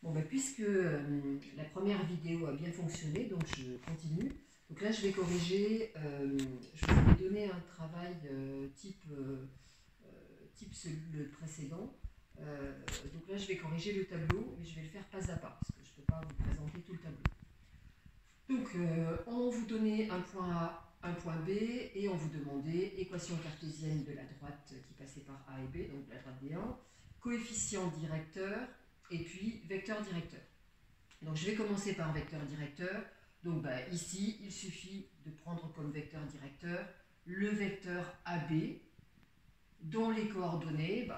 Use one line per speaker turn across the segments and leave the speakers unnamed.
Bon, puisque la première vidéo a bien fonctionné, donc je continue. Donc là, je vais corriger, je vous ai donné un travail type le précédent. Donc là, je vais corriger le tableau, mais je vais le faire pas à pas, parce que je ne peux pas vous présenter tout le tableau. Donc, on vous donnait un point A, un point B, et on vous demandait équation cartésienne de la droite qui passait par A et B, donc la droite D1, coefficient directeur, et puis vecteur directeur. Donc je vais commencer par vecteur directeur. Donc ici, il suffit de prendre comme vecteur directeur le vecteur AB, dont les coordonnées,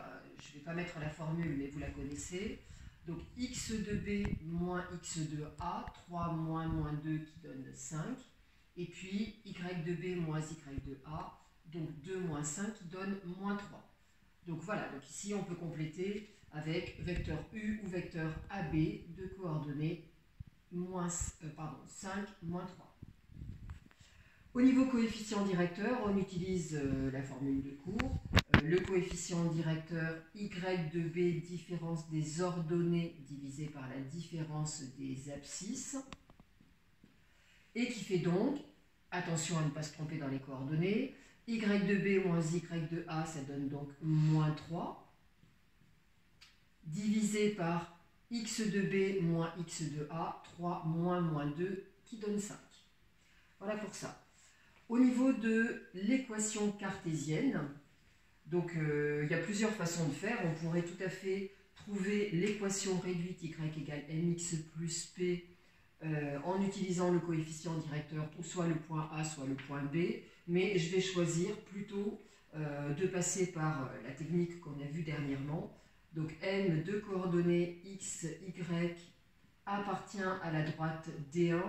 je ne vais pas mettre la formule, mais vous la connaissez. Donc x de B moins x de A, 3 moins moins 2 qui donne 5. Et puis y de B moins y de A, donc 2 moins 5 qui donne moins 3. Donc voilà, donc ici on peut compléter avec vecteur U ou vecteur AB de coordonnées 5, moins 3. Au niveau coefficient directeur, on utilise la formule de cours. Le coefficient directeur y de B, différence des ordonnées divisé par la différence des abscisses. Et qui fait donc, attention à ne pas se tromper dans les coordonnées, y de B moins y de A, ça donne donc moins 3, divisé par x de B moins x de A, 3 moins moins 2, qui donne 5. Voilà pour ça. Au niveau de l'équation cartésienne, donc il y a plusieurs façons de faire. On pourrait tout à fait trouver l'équation réduite y égale mx plus p en utilisant le coefficient directeur, soit le point A, soit le point B, mais je vais choisir plutôt de passer par la technique qu'on a vue dernièrement. Donc m de coordonnées x, y appartient à la droite D1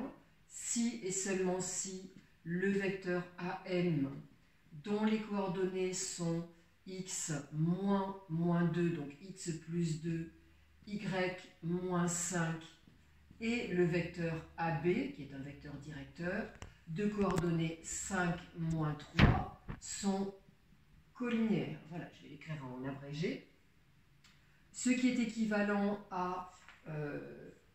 si et seulement si le vecteur AM, dont les coordonnées sont x moins moins 2, donc x plus 2, y moins 5, et le vecteur AB, qui est un vecteur directeur, de coordonnées 5, moins 3, sont collinéaires. Voilà, je vais l'écrire en abrégé. Ce qui est équivalent à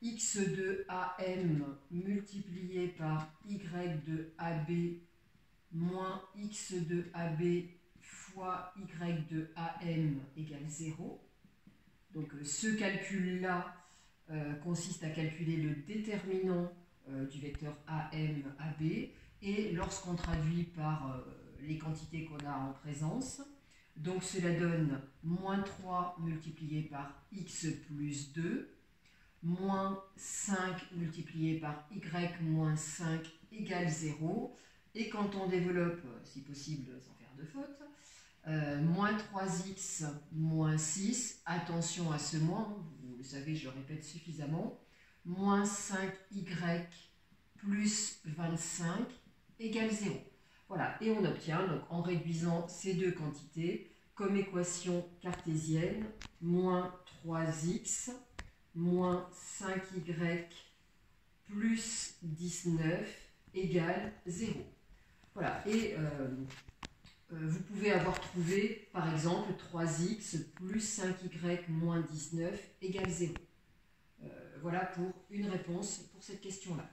x de AM multiplié par y de AB moins x de AB fois y de AM égale 0. Donc ce calcul-là consiste à calculer le déterminant du vecteur AM, AB, et lorsqu'on traduit par les quantités qu'on a en présence, donc cela donne moins 3 multiplié par x plus 2, moins 5 multiplié par y moins 5 égale 0. Et quand on développe, si possible sans faire de faute, moins 3x moins 6, attention à ce moins, vous le savez, je le répète suffisamment, moins 5y plus 25 égale 0. Voilà, et on obtient, donc, en réduisant ces deux quantités, comme équation cartésienne, moins 3x moins 5y plus 19 égale 0. Voilà, et vous pouvez avoir trouvé, par exemple, 3x plus 5y moins 19 égale 0. Voilà pour une réponse pour cette question-là.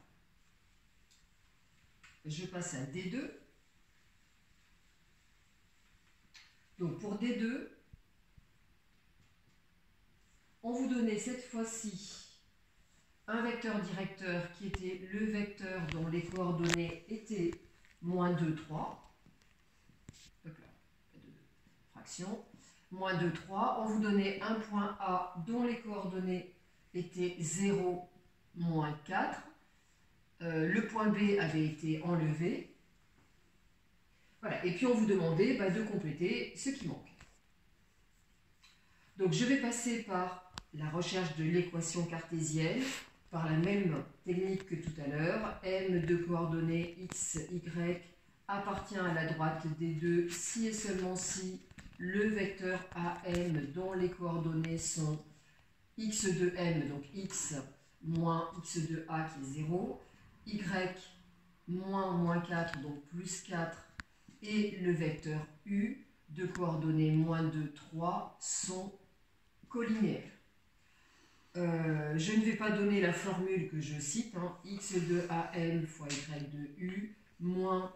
Je passe à D2. Donc pour D2, on vous donnait cette fois-ci un vecteur directeur qui était le vecteur dont les coordonnées étaient moins 2, 3. Fraction. Moins 2, 3. On vous donnait un point A dont les coordonnées étaient 0, moins 4. Le point B avait été enlevé. Voilà. Et puis on vous demandait de compléter ce qui manque. Donc je vais passer par la recherche de l'équation cartésienne, par la même technique que tout à l'heure. M de coordonnées x, y appartient à la droite des deux si et seulement si le vecteur AM, dont les coordonnées sont x de M, donc x moins x de A qui est 0, y moins 4, donc plus 4, et le vecteur U de coordonnées moins 2, 3 sont collinéaires. Je ne vais pas donner la formule que je cite, hein, x de am fois y de u moins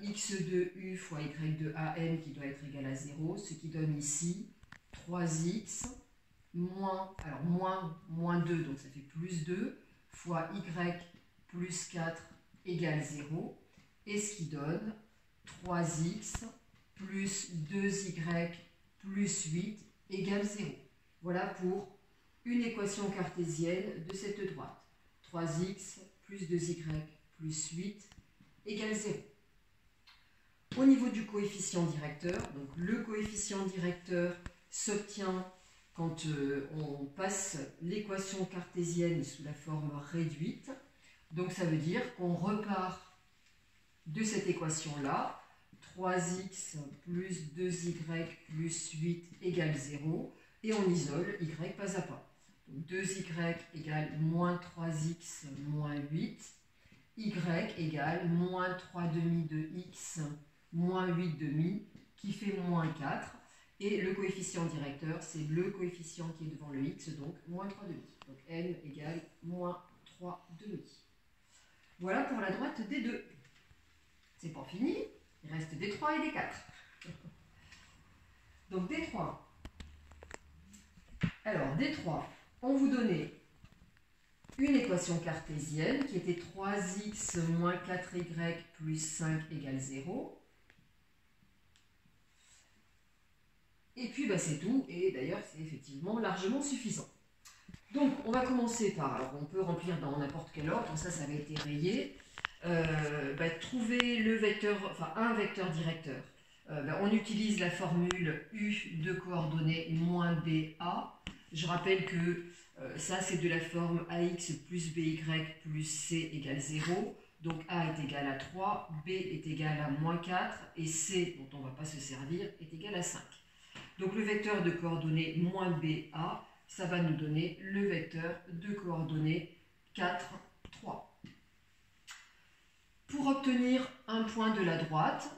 x de u fois y de am qui doit être égal à 0, ce qui donne ici 3x moins 2, donc ça fait plus 2, fois y plus 4 égale 0, et ce qui donne 3x plus 2y plus 8 égale 0. Voilà pour une équation cartésienne de cette droite. 3x plus 2y plus 8 égale 0. Au niveau du coefficient directeur, donc le coefficient directeur s'obtient quand on passe l'équation cartésienne sous la forme réduite. Donc ça veut dire qu'on repart de cette équation-là, 3x plus 2y plus 8 égale 0, et on isole y pas à pas. Donc 2y égale moins 3x moins 8, y égale moins 3 demi de x moins 8 demi, qui fait moins 4. Et le coefficient directeur, c'est le coefficient qui est devant le x, donc moins 3 demi. Donc m égale moins 3 demi. Voilà pour la droite des 2. C'est pas fini, il reste des 3 et des 4. Donc des 3. Alors des 3, on vous donnait une équation cartésienne qui était 3x moins 4y plus 5 égale 0. Et puis c'est tout, et d'ailleurs c'est effectivement largement suffisant. Donc on va commencer par, alors on peut remplir dans n'importe quel ordre, ça avait été rayé, trouver le vecteur, un vecteur directeur. On utilise la formule U de coordonnées moins BA. Je rappelle que ça c'est de la forme AX plus BY plus C égale 0. Donc A est égal à 3, B est égal à moins 4 et C, dont on ne va pas se servir, est égal à 5. Donc le vecteur de coordonnées moins BA, ça va nous donner le vecteur de coordonnées 4, 3. Pour obtenir un point de la droite,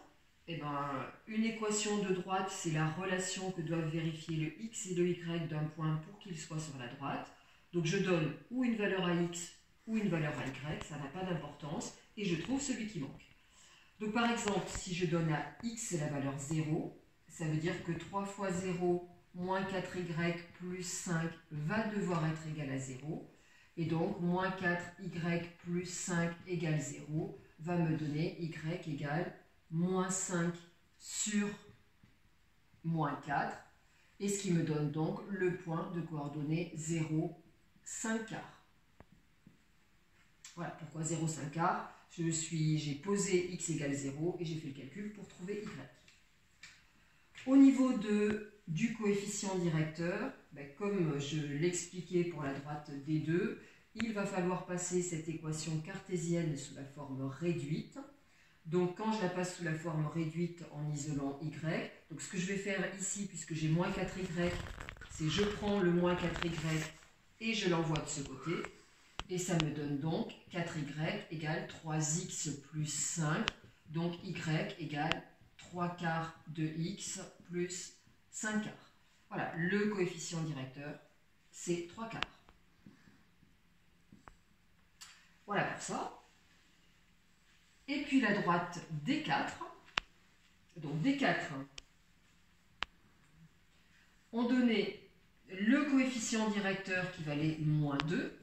une équation de droite, c'est la relation que doivent vérifier le x et le y d'un point pour qu'il soit sur la droite. Donc je donne ou une valeur à x ou une valeur à y, ça n'a pas d'importance, et je trouve celui qui manque. Donc par exemple, si je donne à x la valeur 0, ça veut dire que 3 fois 0 moins 4y plus 5 va devoir être égal à 0. Et donc, moins 4y plus 5 égale 0 va me donner y égale moins 5 sur moins 4. Et ce qui me donne donc le point de coordonnées 0, 5 quarts. Voilà pourquoi 0, 5 quarts. J'ai posé x égale 0 et j'ai fait le calcul pour trouver y. Au niveau du coefficient directeur, comme je l'expliquais pour la droite des 2, il va falloir passer cette équation cartésienne sous la forme réduite. Donc quand je la passe sous la forme réduite en isolant y, donc ce que je vais faire ici, puisque j'ai moins 4y, c'est je prends le moins 4y et je l'envoie de ce côté. Et ça me donne donc 4y égale 3x plus 5, donc y égale 3 quarts de x plus 5 quarts. Voilà, le coefficient directeur, c'est 3 quarts. Voilà pour ça. Et puis la droite D4. Donc D4, on donnait le coefficient directeur qui valait moins 2.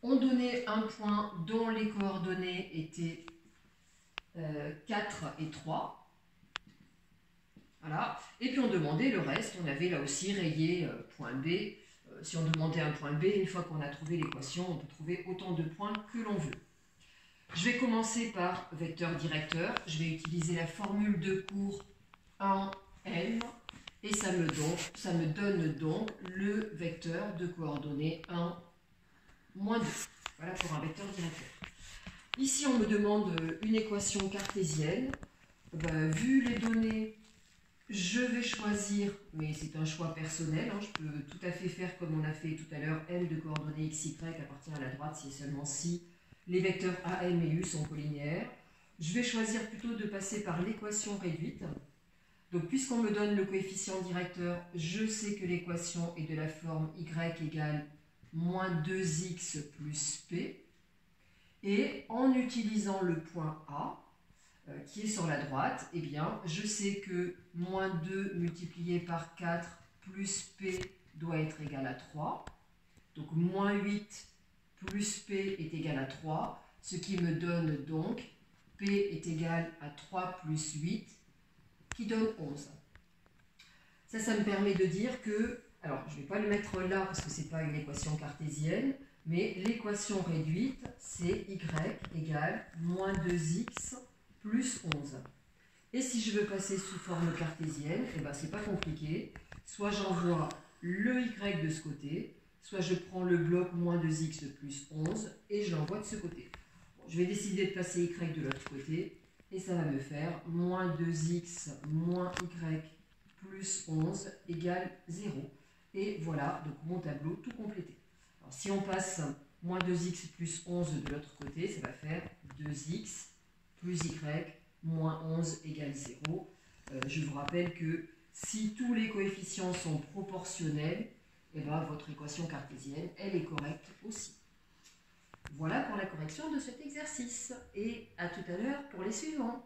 On donnait un point dont les coordonnées étaient 4 et 3. Voilà. Et puis on demandait le reste, on avait là aussi rayé point B. Si on demandait un point B, une fois qu'on a trouvé l'équation, on peut trouver autant de points que l'on veut. Je vais commencer par vecteur directeur. Je vais utiliser la formule de cours 1M et ça me donne donc le vecteur de coordonnées 1, moins 2. Voilà pour un vecteur directeur. Ici, on me demande une équation cartésienne. Vu les données, je vais choisir, mais c'est un choix personnel, je peux tout à fait faire comme on a fait tout à l'heure, M de coordonnées x, y appartient à la droite si et seulement si les vecteurs A, M et U sont collinéaires. Je vais choisir plutôt de passer par l'équation réduite. Donc, puisqu'on me donne le coefficient directeur, je sais que l'équation est de la forme y égale moins 2x plus p. Et en utilisant le point A, qui est sur la droite, eh bien, je sais que moins 2 multiplié par 4 plus p doit être égal à 3. Donc, moins 8 plus p est égal à 3, ce qui me donne donc p est égal à 3 plus 8, qui donne 11. Ça me permet de dire que, alors je ne vais pas le mettre là parce que ce n'est pas une équation cartésienne, mais l'équation réduite, c'est y égale moins 2x plus 11. Et si je veux passer sous forme cartésienne, eh ben, ce n'est pas compliqué. Soit j'envoie le y de ce côté, soit je prends le bloc moins 2x plus 11 et je l'envoie de ce côté. Bon, je vais décider de passer y de l'autre côté et ça va me faire moins 2x moins y plus 11 égale 0. Et voilà, donc mon tableau tout complété. Alors, si on passe moins 2x plus 11 de l'autre côté, ça va faire 2x plus y moins 11 égale 0. Je vous rappelle que si tous les coefficients sont proportionnels, eh ben, votre équation cartésienne, elle est correcte aussi. Voilà pour la correction de cet exercice. Et à tout à l'heure pour les suivants.